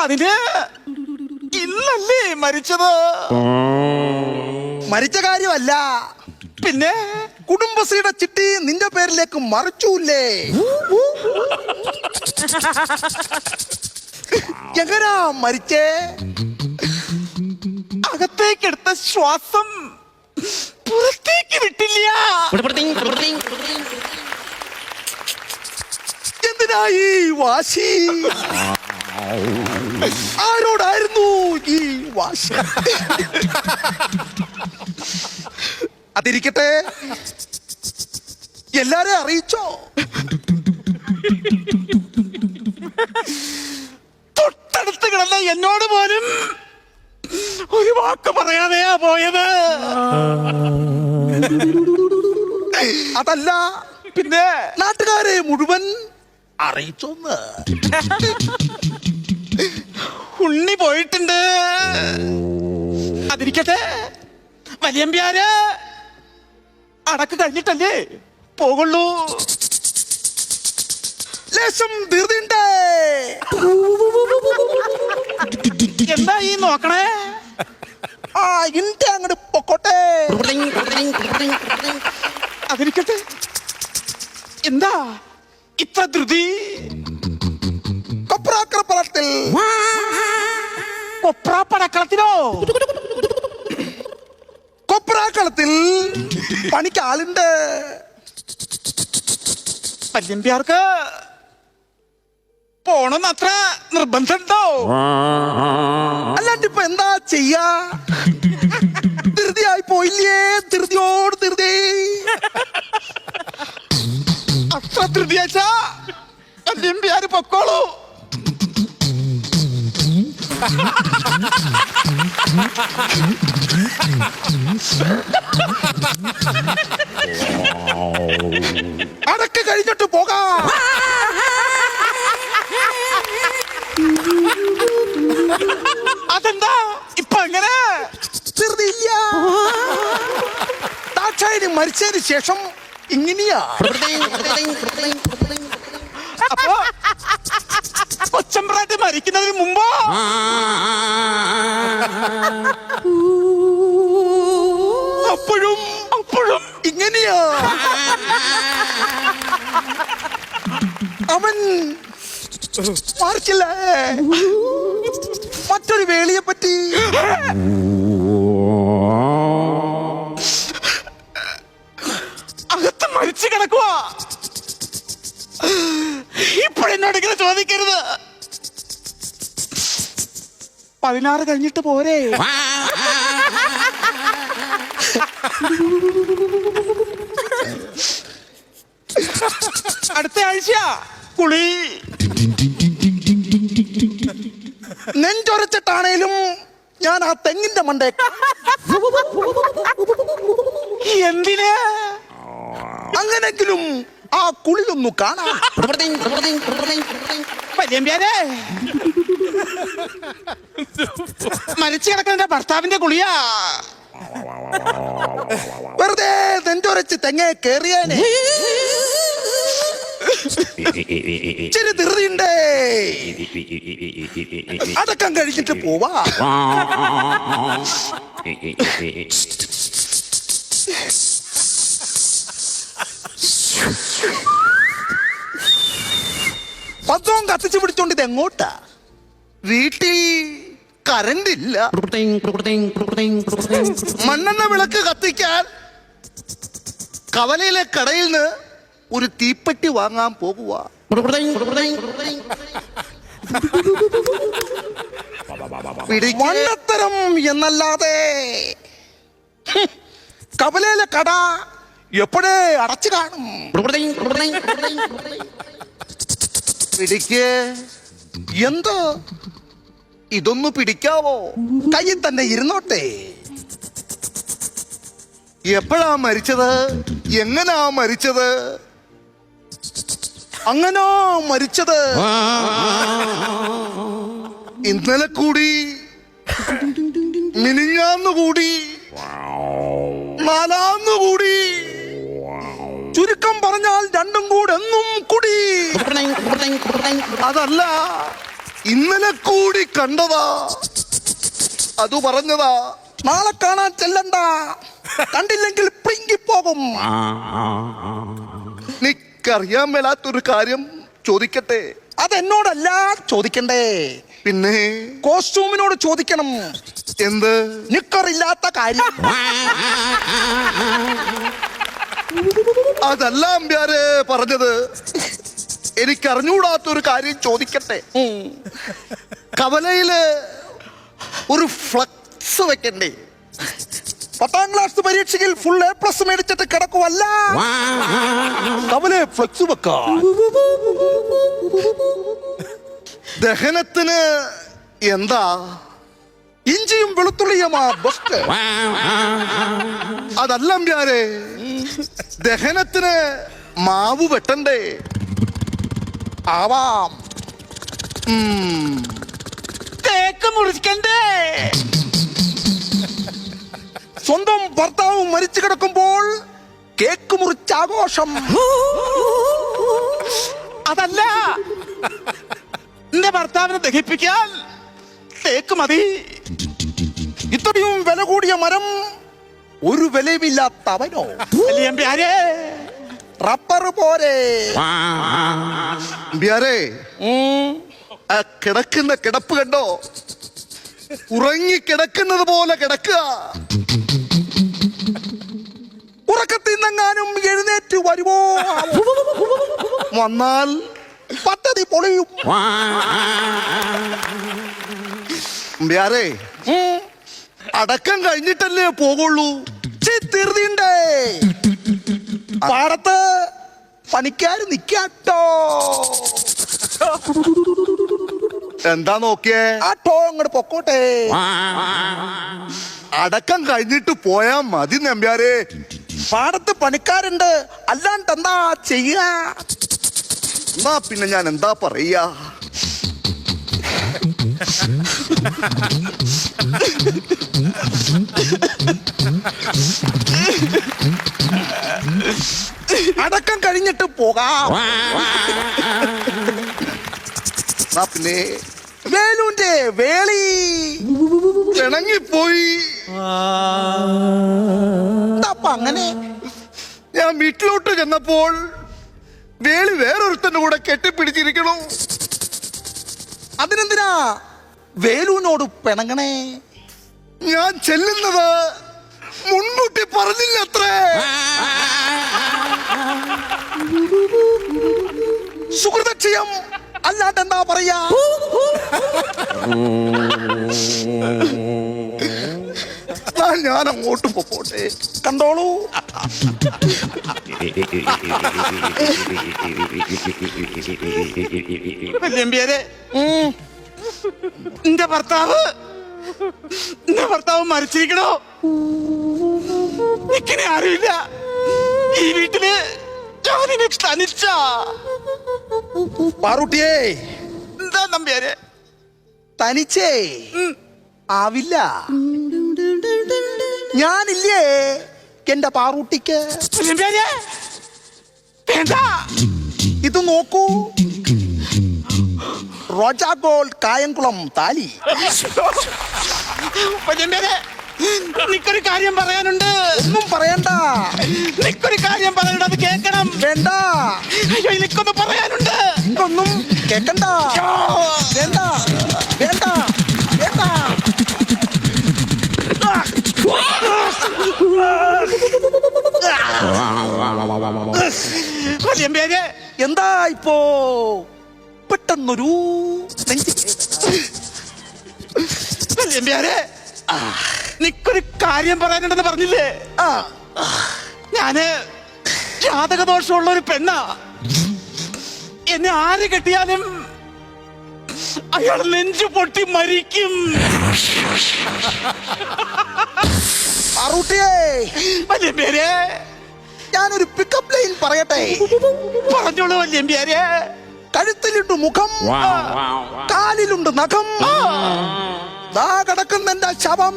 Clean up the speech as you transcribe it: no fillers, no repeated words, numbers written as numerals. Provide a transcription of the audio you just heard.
അതിന് ഇന്നല്ലേ മരിച്ചത്? മരിച്ച കാര്യമല്ല, പിന്നെ കുടുംബശ്രീയുടെ ചിട്ടി നിന്റെ പേരിലേക്ക് മറിച്ചൂല്ലേ? എങ്ങനാ മരിച്ചേ? അകത്തേക്കെടുത്ത ശ്വാസം പുറത്തേക്ക് വിട്ടില്ല. എന്തിനായി വാശി? ആരോടായിരുന്നു ഈ വാശി? അതിരിക്കട്ടെ, എല്ലാരെയും അറിയിച്ചോ? തൊട്ടടുത്ത് കിടന്ന എന്നോട് പോലും ഒരു വാക്ക് പറയാതെയാ പോയത്. അതല്ല, പിന്നെ നാട്ടുകാരെ മുഴുവൻ അറിയിച്ചോന്ന്. ഉണ്ണി പോയിട്ടുണ്ട്. അതിരിക്കട്ടെ, വലിയമ്പ്യാര് അടക്ക് കഴിഞ്ഞിട്ടല്ലേ പോകുള്ളൂ. ലേശം ധൃതിണ്ടേ. എന്താ ഈ നോക്കണേ? ആ ഇന്റെ അങ്ങോട്ട് പൊക്കോട്ടെ. അതിരിക്കട്ടെ, എന്താ ഇത്ര ധൃതി? കൊപ്രാക്കളത്തിൽ കൊപ്രാപ്പടക്കളത്തിനോ? കൊപ്രാക്കളത്തിൽ പണിക്ക് ആളുണ്ട്. വല്യമ്പ്യാർക്ക് പോണെന്ന് അത്ര നിർബന്ധമുണ്ടോ? അല്ലാണ്ട് ഇപ്പൊ എന്താ ചെയ്യാ? ധൃതിയായി പോയില്ലേ? ധൃതിയോട് ധൃതി. അത്ര ധൃതിയാച്ചാ വല്യമ്പ്യാര് പൊക്കോളൂ. അടക്ക് കഴിഞ്ഞിട്ട് പോകാം. അതെന്താ ഇപ്പൊ എങ്ങനെ? ധൃതിയില്ല. ദാക്ഷായണി മരിച്ചതിന് ശേഷം ഇങ്ങനെയാ. അപ്പൊ കൊച്ചമ്പ്രാട്ടി മരിക്കുന്നതിന് മുമ്പോ? അപ്പോഴും അപ്പോഴും ഇങ്ങനെയാ. അവൻ മാർക്കില്ലേ മറ്റൊരു വേളിയെ പറ്റി? അകത്ത് മരിച്ചു കിടക്കുവാ. ഇപ്പോഴെന്നോട് ഇങ്ങനെ ചോദിക്കരുത്. 16 കഴിഞ്ഞിട്ട് പോരെ? അടുത്ത ആഴ്ച കുളി. നെഞ്ചൊരച്ചിട്ടാണേലും ഞാൻ ആ തെങ്ങിന്റെ മണ്ടേ. എന്തിന്? അങ്ങനെങ്കിലും ആ കുളിയൊന്നു കാണാം. വലിയമ്പ്യാരെ, മരിച്ചു കിടക്കുന്ന ഭർത്താവിന്റെ കുളിയാ. വെറുതെ നെഞ്ചൊരച്ച് തെങ്ങേ കേറിയേനെ. ഇച്ചിരി ധൃതിയുണ്ടേ. അടക്കം കഴിഞ്ഞിട്ട് പോവാ. പത്രവും കത്തിച്ചു പിടിച്ചോണ്ട് ഇത് എങ്ങോട്ടാ? വീട്ടിൽ കറണ്ട് ഇല്ല. മണ്ണെണ്ണ വിളക്ക് കത്തിക്കാൻ കവലയിലെ കടയിൽ നിന്ന് ഒരു തീപ്പെട്ടി വാങ്ങാൻ പോകുക. മണ്ണത്തരം എന്നല്ലാതെ കവലയിലെ കട എപ്പോഴേ അടച്ചു കാണും. പിടിക്ക്. എന്തോ ഇതൊന്നു പിടിക്കാവോ? കയ്യിൽ തന്നെ ഇരുന്നോട്ടെ. എപ്പോഴാ മരിച്ചത്? എങ്ങനാ മരിച്ചത്? അങ്ങനോ മരിച്ചത്. ഇന്നലെ കൂടി, മിനിഞ്ഞാന്ന് കൂടി, നാലാന്ന് കൂടി, ചുരുക്കം പറഞ്ഞാൽ രണ്ടും കൂടെ എന്നും കൂടി. അതല്ല, ഇന്നലെ കൂടി കണ്ടതാ, അത് പറഞ്ഞതാ. നാളെ കാണാൻ ചെല്ലണ്ട, കണ്ടില്ലെങ്കിൽ പിങ്കിപ്പോകും. നിക്കറിയാൻ മേലാത്തൊരു കാര്യം ചോദിക്കട്ടെ? അതെന്നോടല്ല ചോദിക്കണ്ടേ, പിന്നെ കോസ്റ്റ്യൂമിനോട് ചോദിക്കണം. എന്ത്? നിക്കറില്ലാത്ത കാര്യം. അതല്ല അമ്പ്യാരെ പറഞ്ഞത്, എനിക്കറിഞ്ഞൂടാത്തൊരു കാര്യം ചോദിക്കട്ടെ? കവലയില് ഒരു ഫ്ലക്സ് വെക്കണ്ടേ? 10ാം ക്ലാസ് പരീക്ഷയിൽ ഫുൾ A+ മേടിച്ചിട്ട് കിടക്കുവല്ല, കവലെ ഫ്ലക്സ് വെക്കാം. ദഹനത്തിന് എന്താ? ഇഞ്ചിയും വെളുത്തുള്ളിയുമാ ബെസ്റ്റ്. അതല്ല അമ്പ്യാരെ, ദഹനത്തിന് മാവ് വെട്ടണ്ടേ? ആവാം. തേക്ക് മുറിക്കണ്ടേ? സ്വന്തം ഭർത്താവ് മരിച്ചു കിടക്കുമ്പോൾ കേക്ക് മുറിച്ചാഘോഷം. അതല്ല, എന്റെ ഭർത്താവിനെ ദഹിപ്പിക്കാൻ തേക്ക് മതി. ഇത്രയും വില കൂടിയ മരം ഒരു വിലയുമില്ലാത്തവനോ? അമ്പ്യാരെ, റബ്ബർ പോരെ. അമ്പ്യാരെ, ആ കിടക്കുന്ന കിടപ്പ് കണ്ടോ? ഉറങ്ങി കിടക്കുന്നത് പോലെ കിടക്കുക. ഉറക്കത്തിൽ നിന്നെങ്ങാനും എഴുന്നേറ്റ് വരുമോ? വന്നാൽ പദ്ധതി പൊളിയും. അമ്പ്യാരെ, അടക്കം കഴിഞ്ഞിട്ടല്ലേ പോകുള്ളൂ. തീർന്നിണ്ടേ, പാടത്ത് പണിക്കാര് നിക്കാട്ടോ. എന്താ നോക്കിയേ? ആട്ടോ അങ്ങോട്ട് പൊക്കോട്ടെ. അടക്കം കഴിഞ്ഞിട്ട് പോയാ മതി നമ്പ്യാരെ. പാടത്ത് പണിക്കാരുണ്ട്, അല്ലാണ്ട് എന്താ ചെയ്യ? എന്നാ പിന്നെ ഞാൻ എന്താ പറയാ? അടക്കം കഴിഞ്ഞിട്ട് പോകാം. പിന്നെ വേലുന്റെ വേളി പിണങ്ങിപ്പോയി. അങ്ങനെ ഞാൻ വീട്ടിലോട്ട് ചെന്നപ്പോൾ വേളി വേറൊരുത്തന്റെ കൂടെ കെട്ടിപ്പിടിച്ചിരിക്കണു. അതിനെന്തിനാ വേലുവിനോട് പിണങ്ങണേ? ഞാൻ ചെല്ലുന്നത് മുൻകൂട്ടി പറഞ്ഞില്ലത്രേ. സുഹൃതക്ഷയം അല്ലാണ്ട് എന്താ പറയാ? ഞാൻ അങ്ങോട്ട് പോട്ടെ, കണ്ടോളൂ. എന്റെ ഭർത്താവ് മരിച്ചിരിക്കണോ? ഇങ്ങനെ അറിയില്ല. ഈ വീട്ടില് ഞാനിനെ തനിച്ച. പാറുട്ടിയേ, എന്താ നമ്പ്യാരെ? തനിച്ചേ ആവില്ല. ഞാനില്ലേ എന്റെ പാറൂട്ടിക്ക്. വേണ്ട, ഇത് നോക്കൂ, റോജാ ഗോൾഡ് കായംകുളം താലി. നിക്കൊരു കാര്യം പറയാനുണ്ട്. ഒന്നും പറയണ്ട. നിക്കൊരു കാര്യം പറയാനുണ്ട്, അത് കേൾക്കണം. വേണ്ട. അയ്യോ, എനിക്കൊന്ന് പറയാനുണ്ട്. ഒന്നും കേൾക്കണ്ട. വേണ്ട, വേണ്ട, വേണ്ട. എന്താ ഇപ്പോ പെട്ടെന്നൊരു നിക്കൊരു കാര്യം പറയാനുണ്ടെന്ന് പറഞ്ഞില്ലേ? ഞാന് ജാതകദോഷമുള്ള ഒരു പെണ്ണാ. എന്നെ ആര് കെട്ടിയാലും അയാൾ നെഞ്ചു പൊട്ടി മരിക്കും. ഞാനൊരു പിക്കപ്പ് ലൈൻ പറയട്ടെ? പറഞ്ഞോളൂ വല്യമ്പ്യാരെ. കഴുത്തിലുണ്ട് മുഖം, കാലിലുണ്ട് നഖം. ദാ കിടക്കുന്നെന്റെ ശവം.